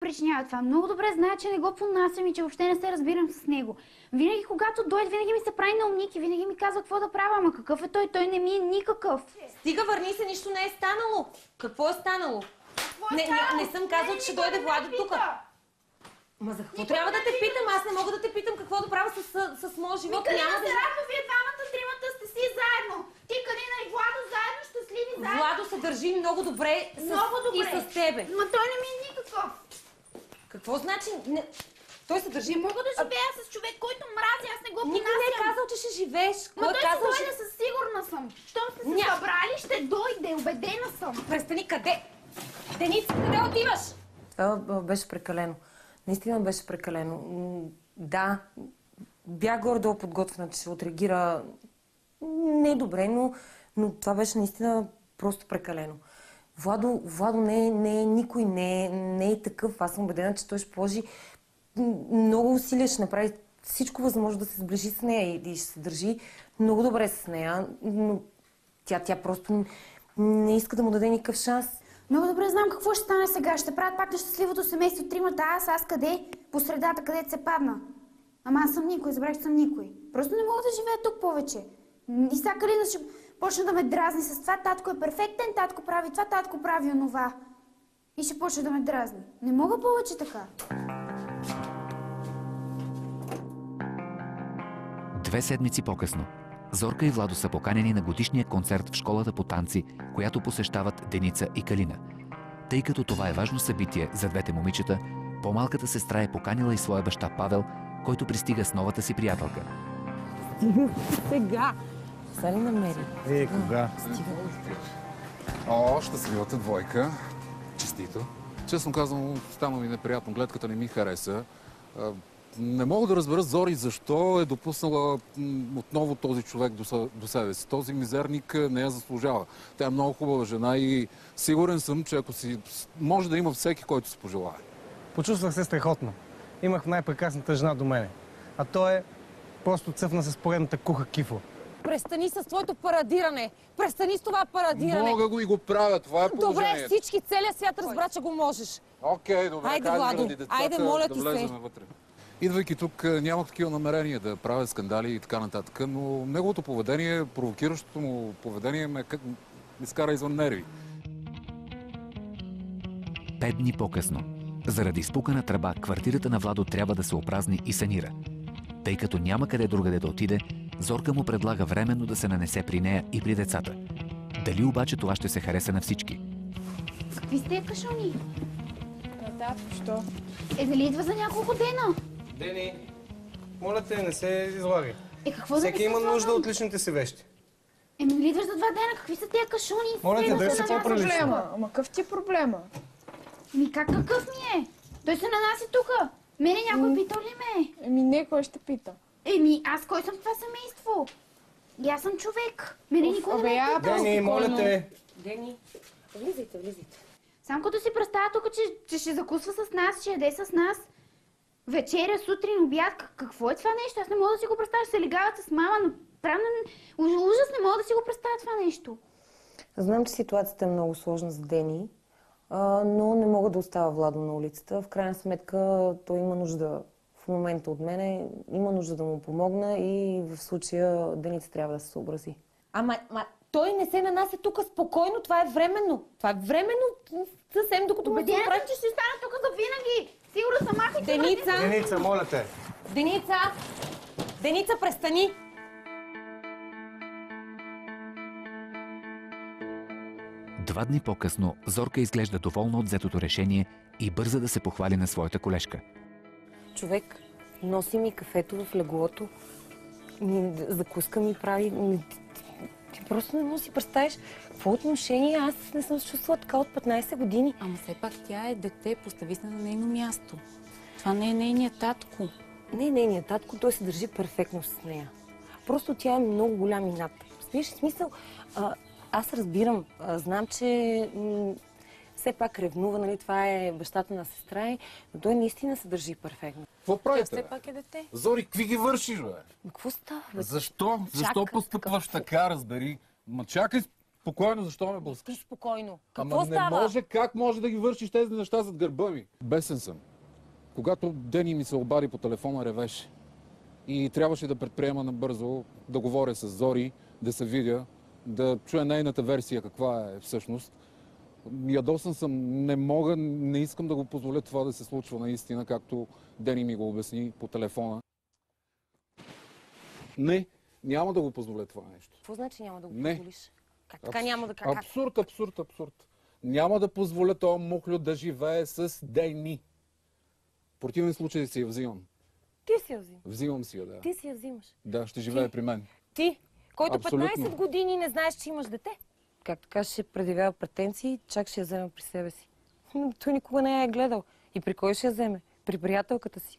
причинява това. Много добре знае, че не го понасям и че въобще не се разбирам с него. Винаги, когато дойде, винаги ми се прави на умники, винаги ми казва какво да правя. Ама какъв е той? Той не ми е никакъв. Стига, върни се, нищо не е станало. Какво е станало? Не съм казал, че ще дойде Владо тук. Ма за какво трябва да те питам? Аз не мога да те питам какво да правя с моя живот. Няма да радва, вие двамата, тримата сте си заедно. Ти, Калина и Владо заедно, щастливи заедно. Владо се държи много добре, и с тебе. Ма той не ми е никакъв. Какво значи? Той се държи... Не мога да живея с човек, който мрази, аз не го понасям. Никой не е казал, че ще живееш. Ма той ще дойде, със сигурна съм. Щом сте се събрали, ще дойде, убедена съм. Престани, къде? Деница, къде отиваш? Това беше прекалено. Наистина беше прекалено. Да, бях горе-долу подготвена, че ще отреагира не добре, но това беше наистина просто прекалено. Владо не е никой, не е такъв. Аз съм убедена, че той ще положи много усилия, ще направи всичко възможно да се сближи с нея и ще се държи много добре с нея, но тя просто не иска да му даде никакъв шанс. Много добре знам какво ще стане сега. Ще правят пак на щастливото семейство тримата. Аз къде? По средата, където се падна. Ама аз съм никой, забравих, че съм никой. Просто не мога да живея тук повече. И сега Калина ще почне да ме дразни с това. Татко е перфектен, татко прави това, татко прави онова. И ще почне да ме дразни. Не мога повече така. 2 седмици по-късно Зорка и Владо са поканени на годишния концерт в школата по танци, която посещават Деница и Калина. Тъй като това е важно събитие за двете момичета, по-малката сестра е поканила и своя баща Павел, който пристига с новата си приятелка. Стига сега! Са ли намери? Кога? О, щастливата двойка. Честито. Честно казвам, стана ми неприятно. Гледката не ми хареса. Не мога да разбера Зори защо е допуснала отново този човек до себе си. Този мизерник не я заслужава. Тя е много хубава жена и сигурен съм, че ако си може да има всеки, който се пожелае. Почувствах се страхотно. Имах най-прекрасната жена до мене. А той е просто цъфна с поредната куха кифо. Престани с твоето парадиране! Престани с това парадиране! Мога го и го правя, това е положението. Добре, всички, целият свят разбра, че го можеш. Окей, добре. Айде, Владо, айде, моля ти се. Вътре. Идвайки тук, нямах такива намерения да правя скандали и така нататък, но неговото поведение, провокиращото му поведение ме изкара извън нерви. 5 дни по-късно. Заради изпукана тръба, квартирата на Владо трябва да се опразни и санира. Тъй като няма къде другаде да отиде, Зорка му предлага временно да се нанесе при нея и при децата. Дали обаче това ще се хареса на всички? Какви сте кашони? Да, що? Дали идва за няколко дена? Дени, моля те, не се излагай. Какво да Всеки има нужда от личните си вещи. Нали идваш за 2 дена? Какви са тия кашони? Моля те, дай се по-прилично. Ама какъв ти е проблема? Какъв ми е? Той се нанаси тука. Мене някой питал ли ме? Не, кой ще пита? Аз кой съм в това семейство? И аз съм човек. Мене никой не ме е питал. Дени, моля те. Дени, влизайте. Сам като си представя тук, че ще закусва с нас, ще яде с нас. Вечеря, сутрин, обяд. Какво е това нещо? Аз не мога да си го представя. Ще се легават с мама, но правда ужас, не мога да си го представя това нещо. Знам, че ситуацията е много сложна за Дени, но не мога да оставя Владо на улицата. В крайна сметка той има нужда в момента от мене, има нужда да му помогна и в случая Деница трябва да се съобрази. Ама той не се нанася тук спокойно, това е временно. Това е временно съвсем докато... Убедена съм, че ще стана тук за винаги. Сигурно съм махайте. Деница, моля те. Деница, престани! Два дни по-късно Зорка изглежда доволна от взетото решение и бърза да се похвали на своята колежка. Човек носи ми кафето в леглото, закуска ми прави... Ти просто не можеш да си представиш какво отношение. Аз не съм се чувствала така от 15 години. Ама все пак тя е дете, постави се на нейно място. Това не е нейният татко. Не е нейният татко, той се държи перфектно с нея. Просто тя е много голям инат. Разбираш, смисъл, аз разбирам, знам, че все пак ревнува, нали, това е бащата на сестра, но той наистина се държи перфектно. Какво правите? Все пак е дете. Зори, какви ги вършиш, бе? Какво става, бе? Защо? Защо постъпваш така, разбери? Ма чакай, Спокойно, защо ме блъскаш? Ти спокойно. Ама Какво не става? може, как може да ги вършиш тези неща зад гърба ми? Бесен съм. Когато Дени ми се обади по телефона, ревеше. И трябваше да предприема набързо, да говоря с Зори, да се видя, да чуя нейната версия каква е всъщност. Ядосан съм, не мога, не искам да го позволя това да се случва наистина, както Дени ми го обясни по телефона. Не, няма да го позволя това нещо. Какво значи няма да го Не. позволиш? Как така няма да... Как? Абсурд. Няма да позволя този мухлю да живее с Дени. В противен случай си я взимам. Ти си я взимаш. Взимам си я, да. Ти си я взимаш. Да, ще живее при мен. Ти, който Абсолютно. 15 години не знаеш, че имаш дете. Как така ще предявява претенции, чак ще я вземе при себе си. Той никога не я е гледал. И при кой ще я вземе? При приятелката си.